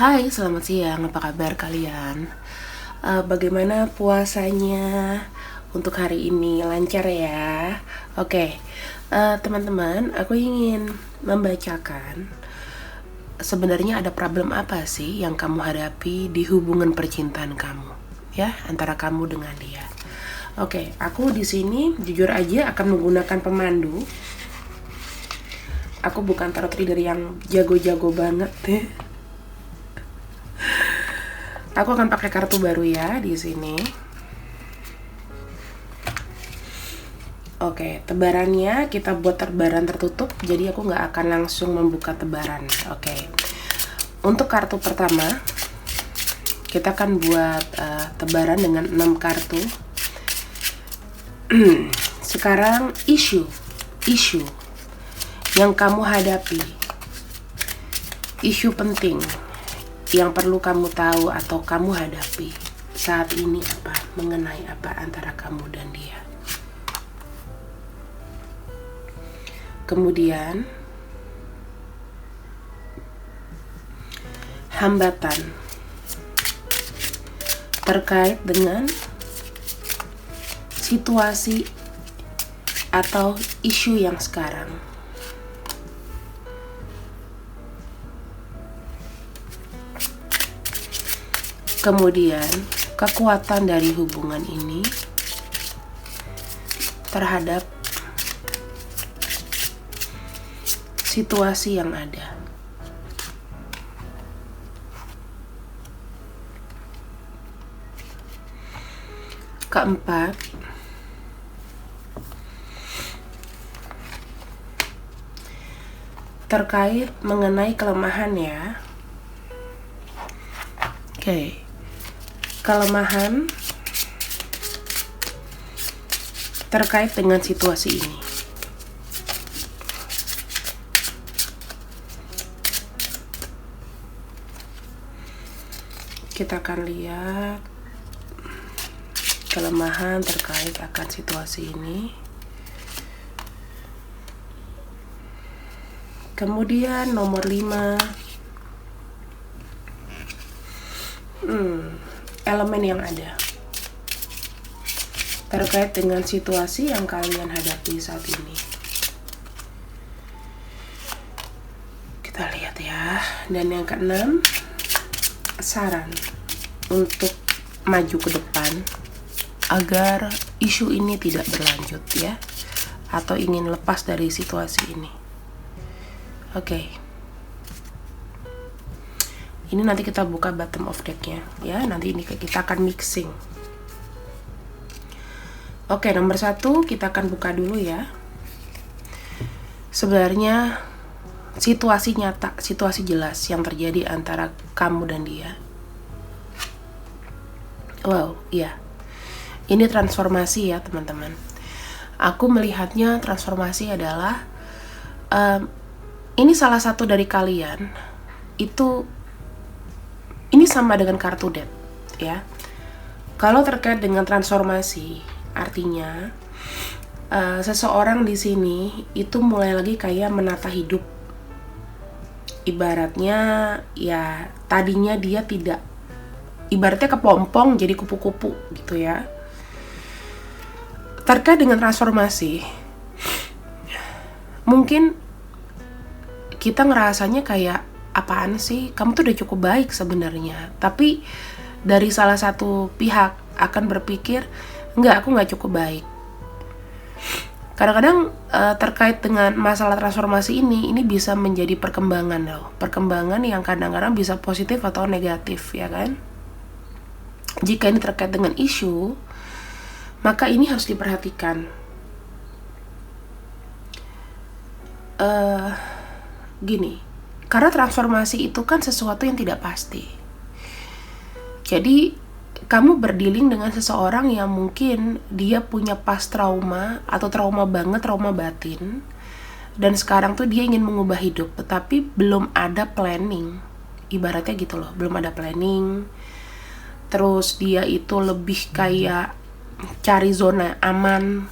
Hai, selamat siang. Apa kabar kalian? Bagaimana puasanya untuk hari ini? Lancar ya? Oke, teman-teman, aku ingin membacakan sebenarnya ada problem apa sih yang kamu hadapi di hubungan percintaan kamu, ya, antara kamu dengan dia. Oke, aku di sini jujur aja akan menggunakan pemandu. Aku bukan tarot reader yang jago-jago banget. Aku akan pakai kartu baru ya di sini. Oke, tebarannya kita buat tebaran tertutup, jadi aku nggak akan langsung membuka tebaran. Oke, untuk kartu pertama, kita akan buat tebaran dengan 6 kartu. Sekarang isu yang kamu hadapi, isu penting yang perlu kamu tahu atau kamu hadapi saat ini apa, mengenai apa antara kamu dan dia. Kemudian hambatan terkait dengan situasi atau isu yang sekarang. Kemudian kekuatan dari hubungan ini terhadap situasi yang ada. Keempat, terkait mengenai kelemahan ya. Oke. Kelemahan terkait dengan situasi ini. Kita akan lihat kelemahan terkait akan situasi ini. Kemudian nomor 5, elemen yang ada terkait dengan situasi yang kalian hadapi saat ini. Kita lihat ya. Dan yang keenam, saran untuk maju ke depan agar isu ini tidak berlanjut ya, atau ingin lepas dari situasi ini. Oke. Ini nanti kita buka bottom of deck-nya ya. Nanti ini kita akan mixing. Oke, nomor 1 kita akan buka dulu ya. Sebenarnya situasi nyata, situasi jelas yang terjadi antara kamu dan dia. Wow, iya. Ini transformasi ya teman-teman. Aku melihatnya transformasi adalah ini salah satu dari kalian itu, ini sama dengan kartu death ya. Kalau terkait dengan transformasi, artinya seseorang di sini itu mulai lagi kayak menata hidup. Ibaratnya ya, tadinya dia tidak, ibaratnya kepompong jadi kupu-kupu gitu ya. Terkait dengan transformasi, mungkin kita ngerasanya kayak, apaan sih, kamu tuh udah cukup baik sebenarnya, tapi dari salah satu pihak akan berpikir, enggak, aku nggak cukup baik. Kadang-kadang terkait dengan masalah transformasi ini bisa menjadi perkembangan loh, perkembangan yang kadang-kadang bisa positif atau negatif ya kan. Jika ini terkait dengan isu, maka ini harus diperhatikan. Gini, karena transformasi itu kan sesuatu yang tidak pasti. Jadi kamu berdealing dengan seseorang yang mungkin dia punya past trauma atau trauma banget, trauma batin, dan sekarang tuh dia ingin mengubah hidup, tetapi belum ada planning. Ibaratnya gitu loh, belum ada planning. Terus dia itu lebih kayak cari zona aman.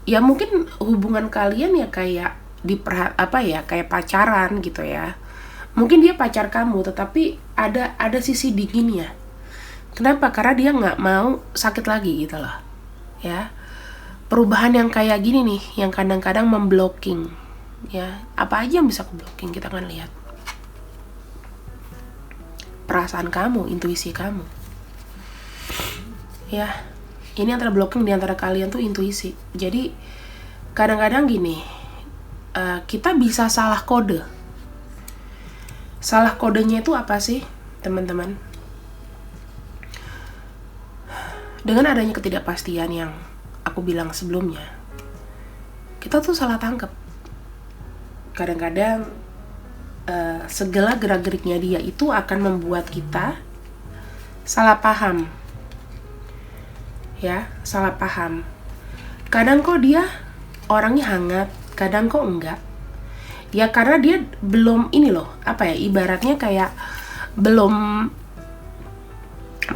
Ya mungkin hubungan kalian ya kayak kayak pacaran gitu ya. Mungkin dia pacar kamu, tetapi ada sisi dinginnya. Kenapa? Karena dia nggak mau sakit lagi gitu loh. Ya, perubahan yang kayak gini nih, yang kadang-kadang memblocking. Ya, apa aja yang bisa blocking, kita akan lihat. Perasaan kamu, intuisi kamu. Ya, ini antara blocking di antara kalian tuh intuisi. Jadi kadang-kadang gini, kita bisa salah kode. Salah kodenya itu apa sih, teman-teman? Dengan adanya ketidakpastian yang aku bilang sebelumnya, kita tuh salah tangkap. Kadang-kadang segala gerak-geriknya dia itu akan membuat kita salah paham. Ya, salah paham. Kadang kok dia orangnya hangat, kadang kok enggak. Ya karena dia belum ini loh, ibaratnya kayak belum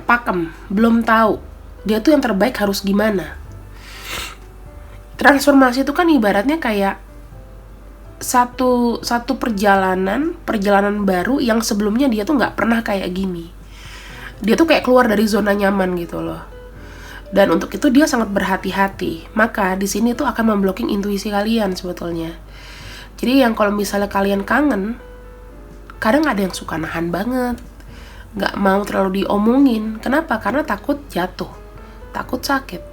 pakem, belum tahu dia tuh yang terbaik harus gimana. Transformasi itu kan ibaratnya kayak satu perjalanan baru yang sebelumnya dia tuh nggak pernah kayak gini. Dia tuh kayak keluar dari zona nyaman gitu loh. Dan untuk itu dia sangat berhati-hati. Maka di sini tuh akan memblocking intuisi kalian sebetulnya. Jadi yang kalau misalnya kalian kangen, kadang ada yang suka nahan banget, nggak mau terlalu diomongin. Kenapa? Karena takut jatuh, takut sakit.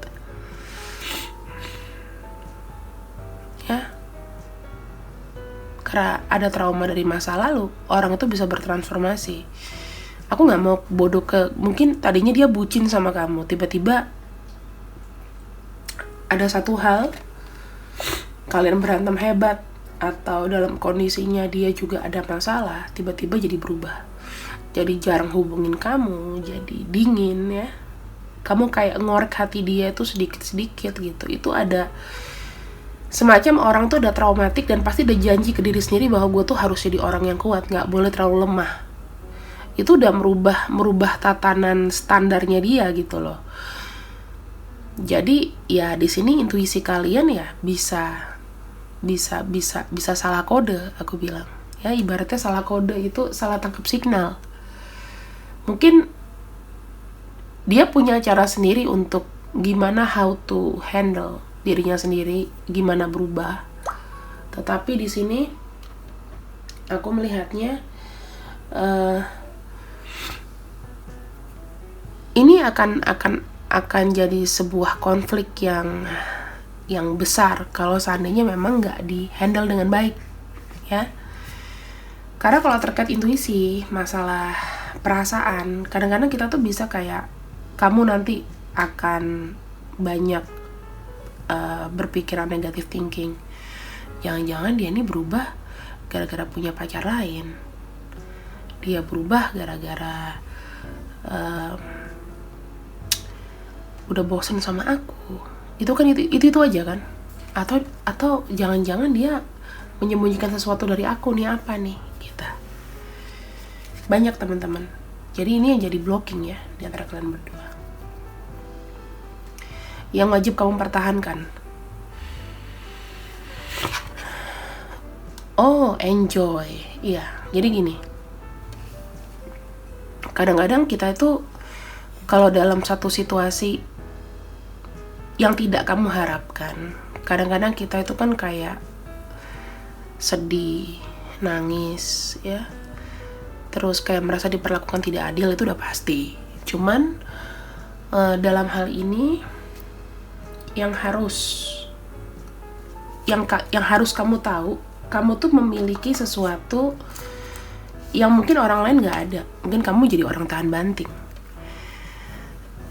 Ya, karena ada trauma dari masa lalu, orang itu bisa bertransformasi. Aku nggak mau bodoh mungkin tadinya dia bucin sama kamu, tiba-tiba ada satu hal, kalian berantem hebat, atau dalam kondisinya dia juga ada masalah, tiba-tiba jadi berubah. Jadi jarang hubungin kamu, jadi dingin ya. Kamu kayak ngorek hati dia itu sedikit-sedikit gitu. Itu ada semacam orang tuh udah traumatik dan pasti udah janji ke diri sendiri bahwa gue tuh harus jadi orang yang kuat, gak boleh terlalu lemah. Itu udah merubah tatanan standarnya dia gitu loh. Jadi ya di sini intuisi kalian ya bisa salah kode, aku bilang. Ya ibaratnya salah kode itu salah tangkap signal. Mungkin dia punya cara sendiri untuk gimana how to handle dirinya sendiri, gimana berubah. Tetapi di sini aku melihatnya ini akan jadi sebuah konflik yang besar kalau seandainya memang nggak di handle dengan baik, ya. Karena kalau terkait intuisi, masalah perasaan, kadang-kadang kita tuh bisa kayak kamu nanti akan banyak berpikiran negatif thinking. Jangan-jangan dia ini berubah gara-gara punya pacar lain. Dia berubah gara-gara udah bosen sama aku. Itu kan itu aja kan? Atau jangan-jangan dia menyembunyikan sesuatu dari aku nih, apa nih gitu. Banyak teman-teman. Jadi ini yang jadi blocking ya di antara kalian berdua. Yang wajib kamu pertahankan. Oh, enjoy. Iya, jadi gini. Kadang-kadang kita itu kalau dalam satu situasi yang tidak kamu harapkan, kadang-kadang kita itu kan kayak sedih, nangis, ya. Terus kayak merasa diperlakukan tidak adil, itu udah pasti. Cuman dalam hal ini yang harus kamu tahu, kamu tuh memiliki sesuatu yang mungkin orang lain nggak ada. Mungkin kamu jadi orang tahan banting.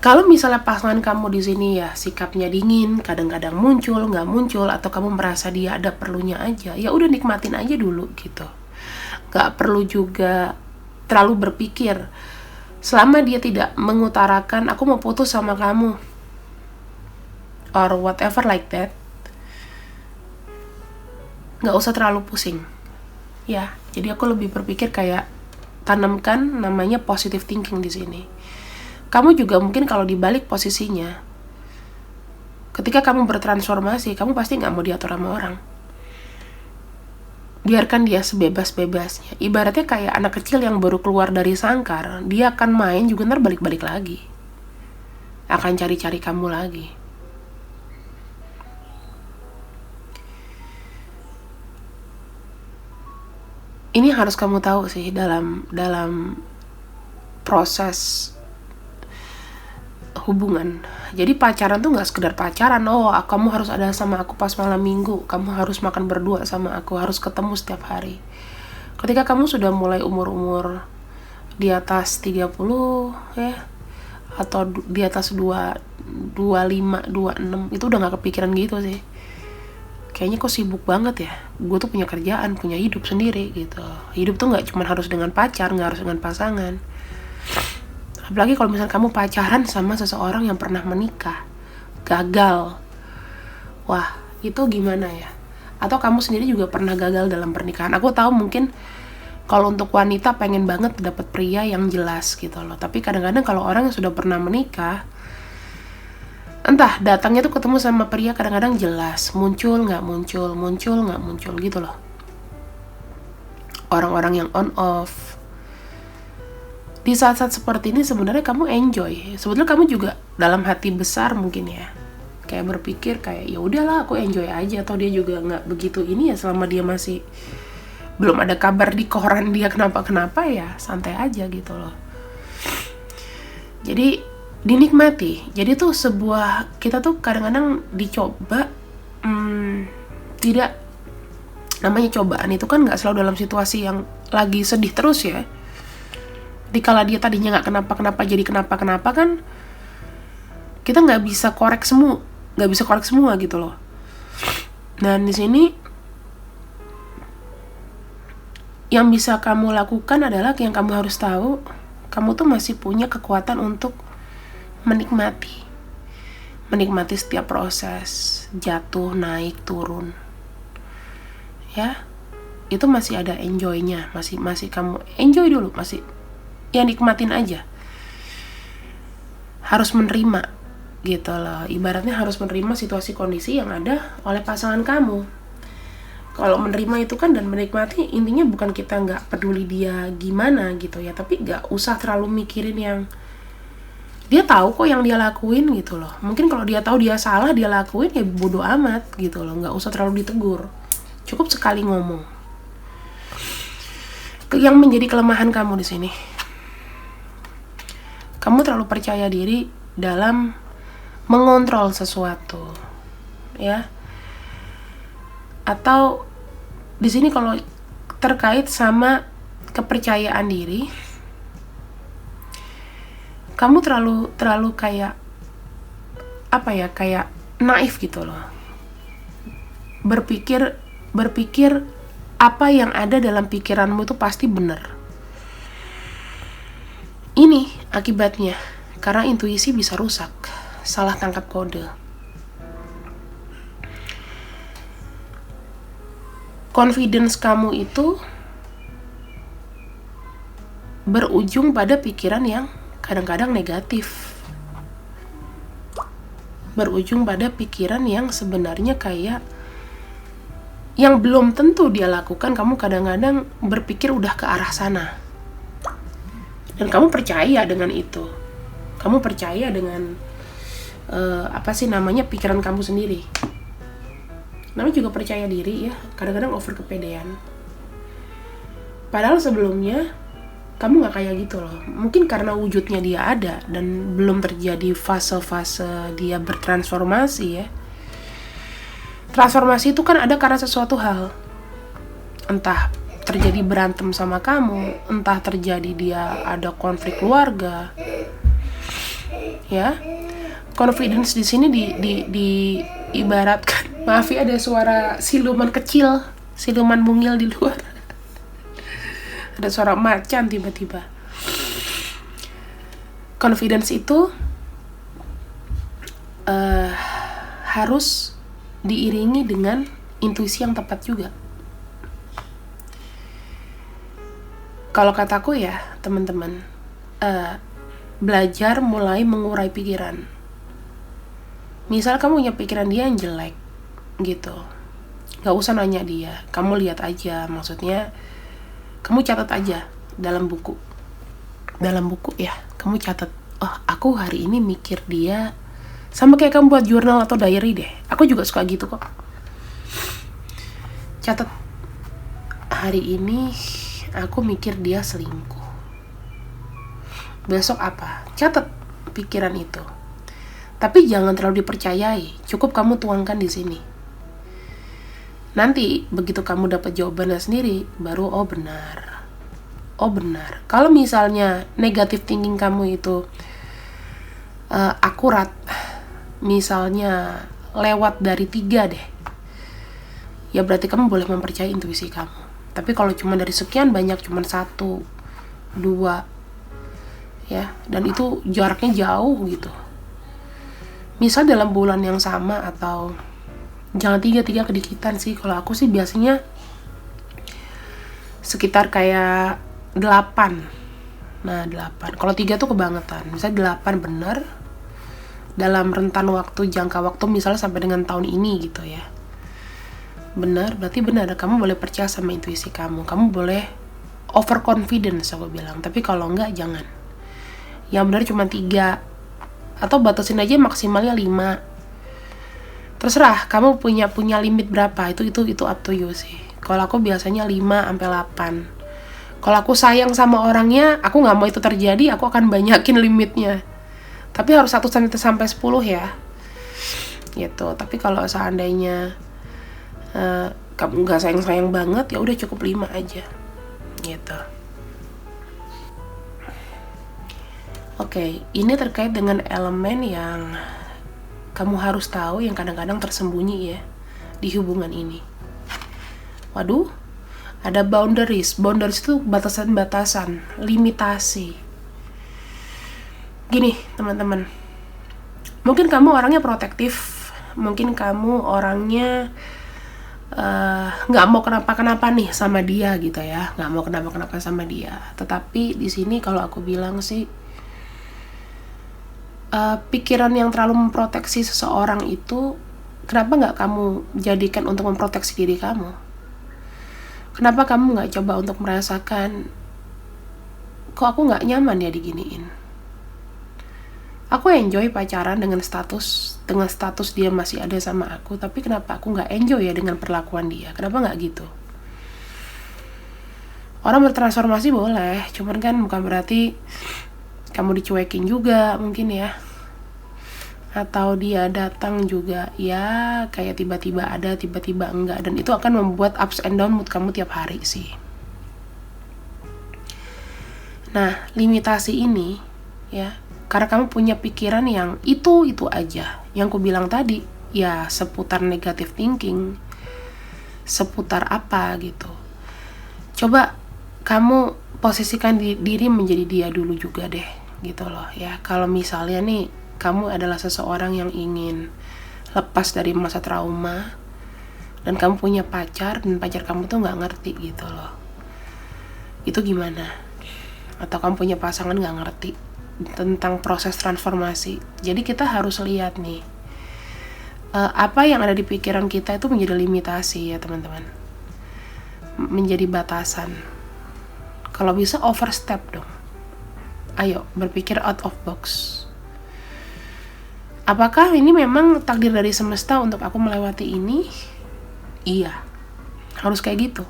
Kalau misalnya pasangan kamu di sini ya sikapnya dingin, kadang-kadang muncul, nggak muncul, atau kamu merasa dia ada perlunya aja, ya udah nikmatin aja dulu gitu. Nggak perlu juga terlalu berpikir. Selama dia tidak mengutarakan aku mau putus sama kamu or whatever like that, nggak usah terlalu pusing. Ya, jadi aku lebih berpikir kayak tanamkan namanya positive thinking di sini. Kamu juga mungkin kalau dibalik posisinya, ketika kamu bertransformasi, kamu pasti nggak mau diatur sama orang. biarkan dia sebebas-bebasnya. Ibaratnya kayak anak kecil yang baru keluar dari sangkar, dia akan main juga ntar balik-balik lagi, akan cari-cari kamu lagi. Ini harus kamu tahu sih dalam proses hubungan. Jadi pacaran tuh nggak sekedar pacaran. Oh, kamu harus ada sama aku pas malam minggu, kamu harus makan berdua sama aku, harus ketemu setiap hari. Ketika kamu sudah mulai umur-umur di atas 30 ya, atau di atas 25, 26, itu udah gak kepikiran gitu sih. Kayaknya kok sibuk banget ya, gue tuh punya kerjaan, punya hidup sendiri gitu. Hidup tuh gak cuma harus dengan pacar, gak harus dengan pasangan. Apalagi kalau misalnya kamu pacaran sama seseorang yang pernah menikah, gagal. Wah, itu gimana ya? Atau kamu sendiri juga pernah gagal dalam pernikahan. Aku tahu mungkin kalau untuk wanita pengen banget dapat pria yang jelas gitu loh. Tapi kadang-kadang kalau orang yang sudah pernah menikah, entah datangnya tuh ketemu sama pria kadang-kadang jelas, muncul nggak muncul gitu loh. Orang-orang yang on off. Di saat-saat seperti ini sebenarnya kamu enjoy. Sebetulnya kamu juga dalam hati besar mungkin ya, kayak berpikir kayak ya udahlah aku enjoy aja, atau dia juga nggak begitu ini ya, selama dia masih belum ada kabar di koran dia kenapa-kenapa ya santai aja gitu loh. Jadi dinikmati. Jadi tuh sebuah, kita tuh kadang-kadang dicoba, tidak, namanya cobaan itu kan nggak selalu dalam situasi yang lagi sedih terus ya. Dikala dia tadinya nggak kenapa-kenapa jadi kenapa-kenapa kan, kita nggak bisa korek semua gitu loh. Dan di sini yang bisa kamu lakukan adalah, yang kamu harus tahu, kamu tuh masih punya kekuatan untuk menikmati setiap proses, jatuh, naik, turun. Ya, itu masih ada enjoy-nya, masih kamu enjoy dulu, masih ya nikmatin aja. Harus menerima gitu loh. Ibaratnya harus menerima situasi kondisi yang ada oleh pasangan kamu. Kalau menerima itu kan dan menikmati, intinya bukan kita nggak peduli dia gimana gitu ya, tapi nggak usah terlalu mikirin yang dia tahu kok yang dia lakuin gitu loh. Mungkin kalau dia tahu dia salah, dia lakuin ya bodo amat gitu loh, nggak usah terlalu ditegur, cukup sekali ngomong. Yang menjadi kelemahan kamu di sini, kamu terlalu percaya diri dalam mengontrol sesuatu ya. Atau di sini kalau terkait sama kepercayaan diri, kamu terlalu kayak apa ya, kayak naif gitu loh. Berpikir apa yang ada dalam pikiranmu itu pasti benar. Ini akibatnya karena intuisi bisa rusak, salah tangkap kode. Confidence kamu itu berujung pada pikiran yang kadang-kadang negatif. Berujung pada pikiran yang sebenarnya kayak yang belum tentu dia lakukan, kamu kadang-kadang berpikir udah ke arah sana. Dan kamu percaya dengan itu. Kamu percaya dengan pikiran kamu sendiri. Namanya juga percaya diri ya, kadang-kadang over kepedean. Padahal sebelumnya kamu gak kayak gitu loh. Mungkin karena wujudnya dia ada dan belum terjadi fase-fase dia bertransformasi ya. Transformasi itu kan ada karena sesuatu hal. Entah terjadi berantem sama kamu, entah terjadi dia ada konflik keluarga. Ya. Confidence di sini diibaratkan, maaf ya ada suara siluman kecil, siluman mungil di luar. Ada suara macan tiba-tiba. Confidence itu harus diiringi dengan intuisi yang tepat juga. Kalau kataku ya teman-teman, belajar mulai mengurai pikiran. Misal kamu punya pikiran dia yang jelek gitu, Gak usah nanya dia, kamu lihat aja, maksudnya kamu catat aja dalam buku ya, kamu catat, oh aku hari ini mikir dia, sama kayak kamu buat jurnal atau diary deh, aku juga suka gitu kok. Catat, hari ini aku mikir dia selingkuh, besok apa, catat pikiran itu, tapi jangan terlalu dipercayai, cukup kamu tuangkan di sini. Nanti begitu kamu dapat jawabannya sendiri, baru oh benar. Kalau misalnya negative thinking kamu itu akurat, misalnya lewat dari 3 deh, ya berarti kamu boleh mempercayai intuisi kamu. Tapi kalau cuma dari sekian banyak, cuma 1, 2, ya, dan itu jaraknya jauh gitu. Misal dalam bulan yang sama, atau jangan 3 kedikitan sih. Kalau aku sih biasanya sekitar kayak 8. Nah 8, kalau 3 tuh kebangetan. Misalnya 8 benar dalam rentan waktu, jangka waktu misalnya sampai dengan tahun ini gitu ya, benar, berarti benar. Kamu boleh percaya sama intuisi kamu boleh overconfidence aku bilang. Tapi kalau enggak, jangan. Yang benar cuma 3, atau batasin aja maksimalnya 5. Terserah kamu punya limit berapa, itu up to you sih. Kalau aku biasanya 5-8. Kalau aku sayang sama orangnya, aku nggak mau itu terjadi, aku akan banyakin limitnya. Tapi harus 1-10 ya, gitu. Tapi kalau seandainya kamu nggak sayang banget, ya udah cukup 5 aja, gitu. Oke, ini terkait dengan elemen yang kamu harus tahu, yang kadang-kadang tersembunyi ya di hubungan ini. Waduh, ada boundaries itu batasan-batasan, limitasi. Gini teman-teman, mungkin kamu orangnya protektif, mungkin kamu orangnya nggak mau kenapa-kenapa nih sama dia gitu ya, nggak mau kenapa-kenapa sama dia. Tetapi di sini kalau aku bilang sih, pikiran yang terlalu memproteksi seseorang itu, kenapa nggak kamu jadikan untuk memproteksi diri kamu? Kenapa kamu nggak coba untuk merasakan, kok aku nggak nyaman ya diginiin? Aku enjoy pacaran dengan status dia masih ada sama aku, tapi kenapa aku nggak enjoy ya dengan perlakuan dia? Kenapa nggak gitu? Orang bertransformasi boleh, cuman kan bukan berarti kamu dicuekin juga mungkin ya, atau dia datang juga ya kayak tiba-tiba ada tiba-tiba enggak, dan itu akan membuat ups and down mood kamu tiap hari sih. Nah, limitasi ini ya, karena kamu punya pikiran yang itu aja, yang ku bilang tadi ya, seputar negative thinking, seputar apa gitu. Coba kamu posisikan diri menjadi dia dulu juga deh gitu loh ya. Kalau misalnya nih kamu adalah seseorang yang ingin lepas dari masa trauma, dan kamu punya pacar, dan pacar kamu tuh nggak ngerti gitu loh, itu gimana? Atau kamu punya pasangan nggak ngerti tentang proses transformasi. Jadi kita harus lihat nih, apa yang ada di pikiran kita itu menjadi limitasi ya teman-teman, menjadi batasan. Kalau bisa overstep dong. Ayo berpikir out of box. Apakah ini memang takdir dari semesta untuk aku melewati ini? Iya, harus kayak gitu.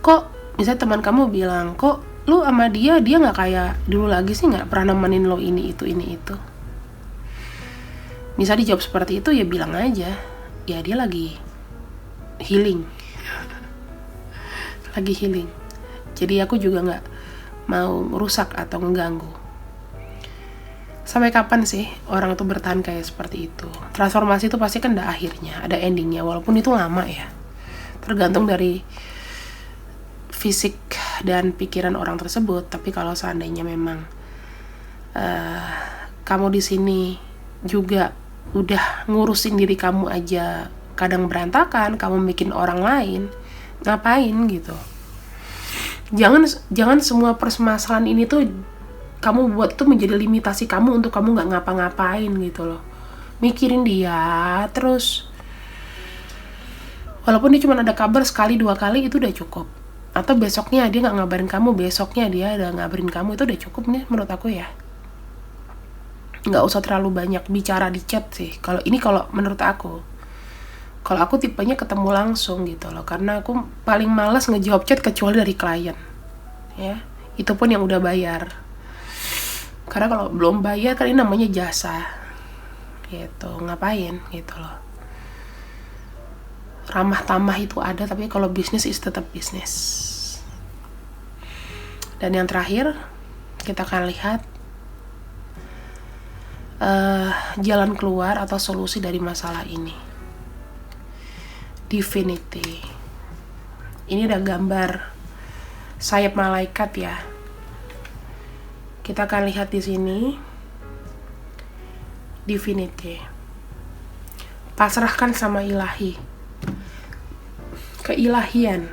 Kok misalnya teman kamu bilang, kok lu sama dia nggak kayak dulu lagi sih, nggak pernah nemenin lo ini itu. Misal dijawab seperti itu, ya bilang aja, ya dia lagi healing. Jadi aku juga nggak mau rusak atau mengganggu. Sampai kapan sih orang itu bertahan kayak seperti itu? Transformasi itu pasti kan ada akhirnya, ada endingnya, walaupun itu lama ya. Tergantung dari fisik dan pikiran orang tersebut. Tapi kalau seandainya memang kamu di sini juga udah ngurusin diri kamu aja kadang berantakan, kamu bikin orang lain, ngapain gitu? Jangan semua permasalahan ini tuh kamu buat tuh menjadi limitasi kamu untuk kamu nggak ngapa-ngapain gitu loh. Mikirin dia terus, Walaupun dia cuma ada kabar sekali 2 kali itu udah cukup. Atau besoknya dia nggak ngabarin kamu, besoknya dia udah ngabarin kamu, itu udah cukup nih menurut aku ya. Nggak usah terlalu banyak bicara di chat sih. Kalau menurut aku. Kalau aku tipenya ketemu langsung gitu loh, karena aku paling malas ngejawab chat kecuali dari klien. Ya, itu pun yang udah bayar. Karena kalau belum bayar kan ini namanya jasa. Gitu, ngapain gitu loh. Ramah tamah itu ada, tapi kalau bisnis is tetap bisnis. Dan yang terakhir, kita akan lihat jalan keluar atau solusi dari masalah ini. Divinity. Ini ada gambar sayap malaikat ya. Kita akan lihat di sini. Divinity. Pasrahkan sama ilahi. Keilahian.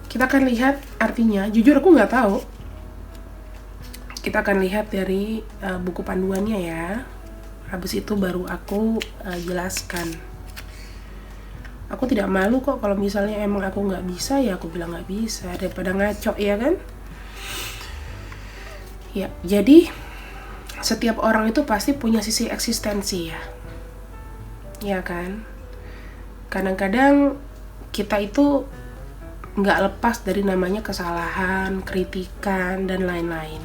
Kita akan lihat artinya. Jujur aku nggak tahu. Kita akan lihat dari buku panduannya ya. Habis itu baru aku jelaskan. Aku tidak malu kok kalau misalnya emang aku nggak bisa, ya aku bilang nggak bisa, daripada ngaco ya kan. Ya, jadi setiap orang itu pasti punya sisi eksistensi ya. Ya kan. Kadang-kadang kita itu nggak lepas dari namanya kesalahan, kritikan, dan lain-lain.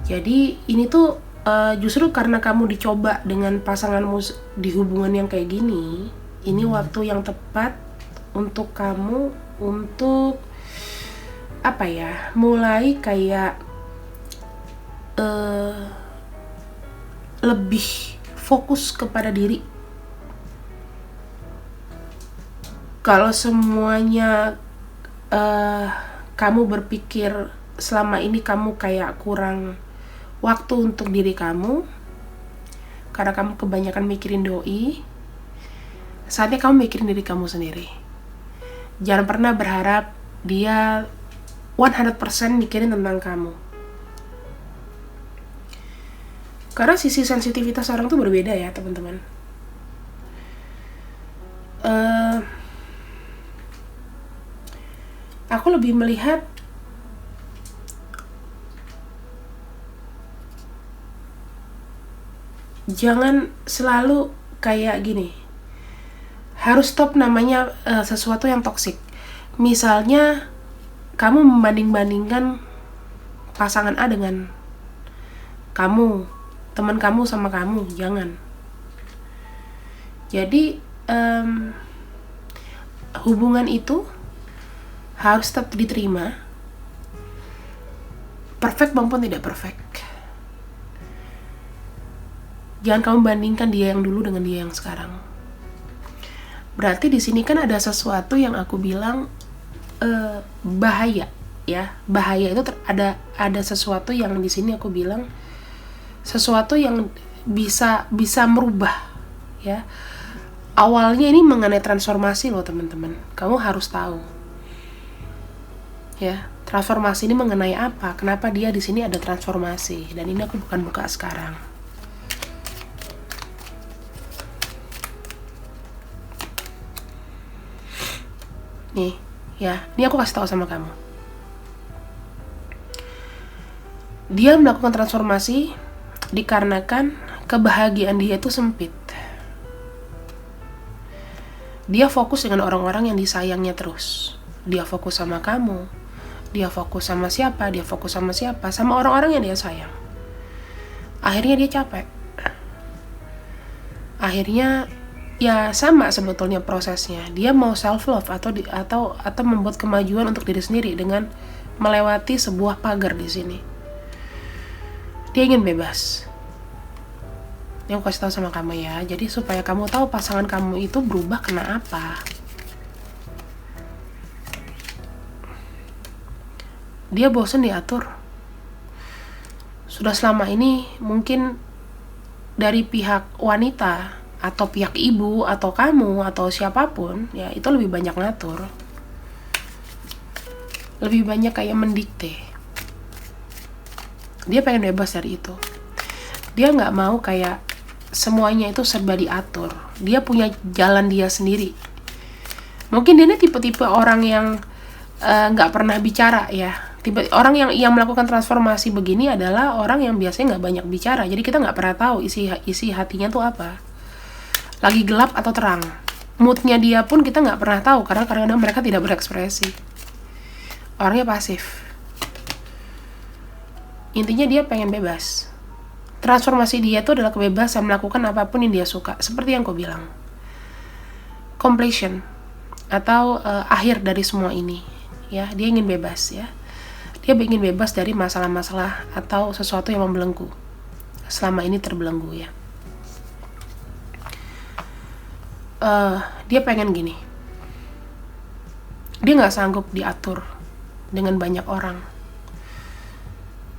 Jadi ini tuh justru karena kamu dicoba dengan pasanganmu di hubungan yang kayak gini, ini waktu yang tepat untuk kamu untuk apa ya, mulai kayak lebih fokus kepada diri. Kalau semuanya kamu berpikir selama ini kamu kayak kurang waktu untuk diri kamu karena kamu kebanyakan mikirin doi, saatnya kamu mikirin diri kamu sendiri. Jangan pernah berharap dia 100% mikirin tentang kamu, karena sisi sensitivitas orang tuh berbeda ya teman-teman. Aku lebih melihat jangan selalu kayak gini. Harus stop namanya sesuatu yang toksik. Misalnya kamu membanding-bandingkan pasangan A dengan kamu, teman kamu sama kamu, jangan. Jadi hubungan itu harus tetap diterima, perfect maupun tidak perfect. Jangan kamu bandingkan dia yang dulu dengan dia yang sekarang. Berarti di sini kan ada sesuatu yang aku bilang bahaya, ya. Bahaya itu ada sesuatu yang di sini aku bilang sesuatu yang bisa merubah, ya. Awalnya ini mengenai transformasi loh teman-teman. Kamu harus tahu. Ya, transformasi ini mengenai apa? Kenapa dia di sini ada transformasi? Dan ini aku bukan buka sekarang. Nih, ya, ini aku kasih tahu sama kamu. Dia melakukan transformasi dikarenakan kebahagiaan dia itu sempit. Dia fokus dengan orang-orang yang disayangnya terus. Dia fokus sama kamu. Dia fokus sama siapa? Dia fokus sama siapa? Sama orang-orang yang dia sayang. Akhirnya dia capek. Akhirnya ya sama sebetulnya prosesnya. Dia mau self love atau membuat kemajuan untuk diri sendiri dengan melewati sebuah pagar di sini. Dia ingin bebas. Ini aku kasih tahu sama kamu ya. Jadi supaya kamu tahu pasangan kamu itu berubah kena apa. Dia bosan diatur. Sudah selama ini mungkin dari pihak wanita atau pihak ibu atau kamu atau siapapun, ya itu lebih banyak ngatur. Lebih banyak kayak mendikte. Dia pengen bebas dari itu. Dia nggak mau kayak semuanya itu serba diatur. Dia punya jalan dia sendiri. Mungkin dia ini tipe-tipe orang yang nggak pernah bicara ya. Orang yang melakukan transformasi begini adalah orang yang biasanya nggak banyak bicara. Jadi kita nggak pernah tahu isi hatinya tuh apa. Lagi gelap atau terang. Moodnya dia pun kita nggak pernah tahu karena kadang-kadang mereka tidak berekspresi. Orangnya pasif. Intinya dia pengen bebas. Transformasi dia itu adalah kebebasan melakukan apapun yang dia suka. Seperti yang kau bilang. Completion. Atau akhir dari semua ini. Ya, dia ingin bebas ya. Dia ingin bebas dari masalah-masalah atau sesuatu yang membelenggu. Selama ini terbelenggu ya. Dia pengen gini. Dia nggak sanggup diatur dengan banyak orang.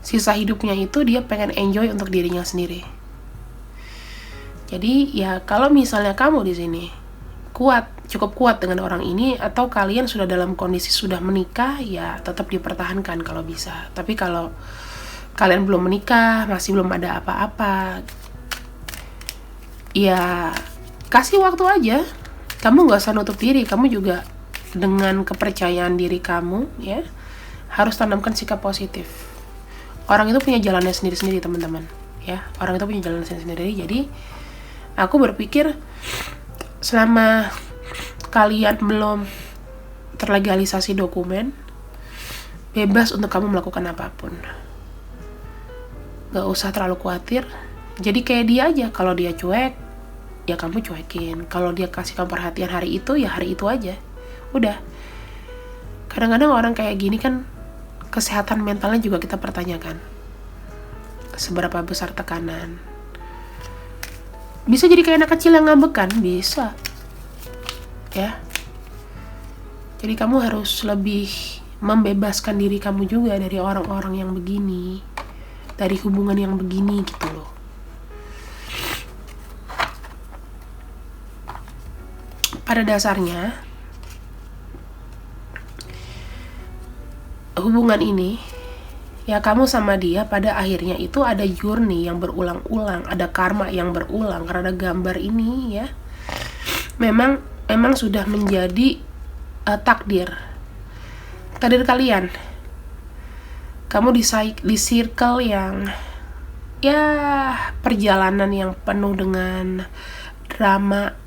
Sisa hidupnya itu dia pengen enjoy untuk dirinya sendiri. Jadi ya kalau misalnya kamu di sini cukup kuat dengan orang ini, atau kalian sudah dalam kondisi sudah menikah, ya tetap dipertahankan kalau bisa. Tapi kalau kalian belum menikah, masih belum ada apa-apa, ya kasih waktu aja. Kamu gak usah nutup diri. Kamu juga dengan kepercayaan diri kamu ya harus tanamkan sikap positif. Orang itu punya jalannya sendiri-sendiri teman-teman ya. Orang itu punya jalannya sendiri-sendiri. Jadi aku berpikir selama kalian belum terlegalisasi dokumen, bebas untuk kamu melakukan apapun. Gak usah terlalu khawatir. Jadi kayak dia aja. Kalau dia cuek, ya kamu cuekin. Kalau dia kasih kamu perhatian hari itu, ya hari itu aja. Udah. Kadang-kadang orang kayak gini kan kesehatan mentalnya juga kita pertanyakan. Seberapa besar tekanan. Bisa jadi kayak anak kecil yang ngambekan, bisa. Ya. Jadi kamu harus lebih membebaskan diri kamu juga dari orang-orang yang begini. Dari hubungan yang begini gitu loh. Pada dasarnya hubungan ini ya kamu sama dia pada akhirnya itu ada journey yang berulang-ulang, ada karma yang berulang karena ada gambar ini ya. Memang sudah menjadi takdir kalian. Kamu di circle yang ya perjalanan yang penuh dengan drama.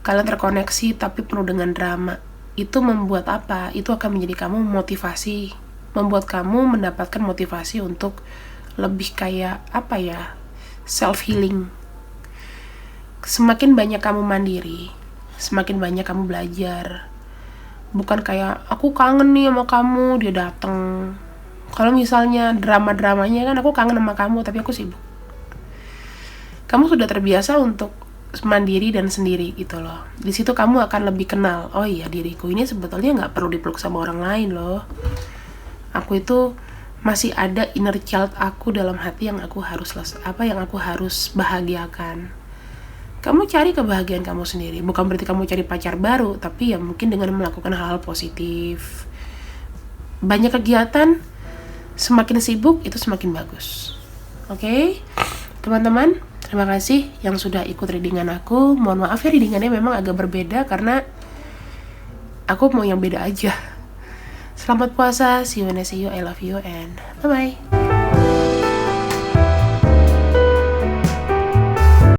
Kalian terkoneksi tapi penuh dengan drama. Itu membuat apa? Itu akan menjadi kamu motivasi, membuat kamu mendapatkan motivasi untuk lebih kayak apa ya, self healing. Semakin banyak kamu mandiri, semakin banyak kamu belajar. Bukan kayak aku kangen nih sama kamu, dia datang. Kalau misalnya drama-dramanya kan aku kangen sama kamu tapi aku sibuk. Kamu sudah terbiasa untuk mandiri dan sendiri gitu loh. Di situ kamu akan lebih kenal, oh iya diriku ini sebetulnya nggak perlu dipeluk sama orang lain loh. Aku itu masih ada inner child aku dalam hati yang aku harus bahagiakan. Kamu cari kebahagiaan kamu sendiri. Bukan berarti kamu cari pacar baru, tapi ya mungkin dengan melakukan hal-hal positif. Banyak kegiatan, semakin sibuk itu semakin bagus. Oke? Teman-teman, terima kasih yang sudah ikut readingan aku. Mohon maaf ya readingannya memang agak berbeda karena aku mau yang beda aja. Selamat puasa, see you when I see you, I love you, and bye-bye.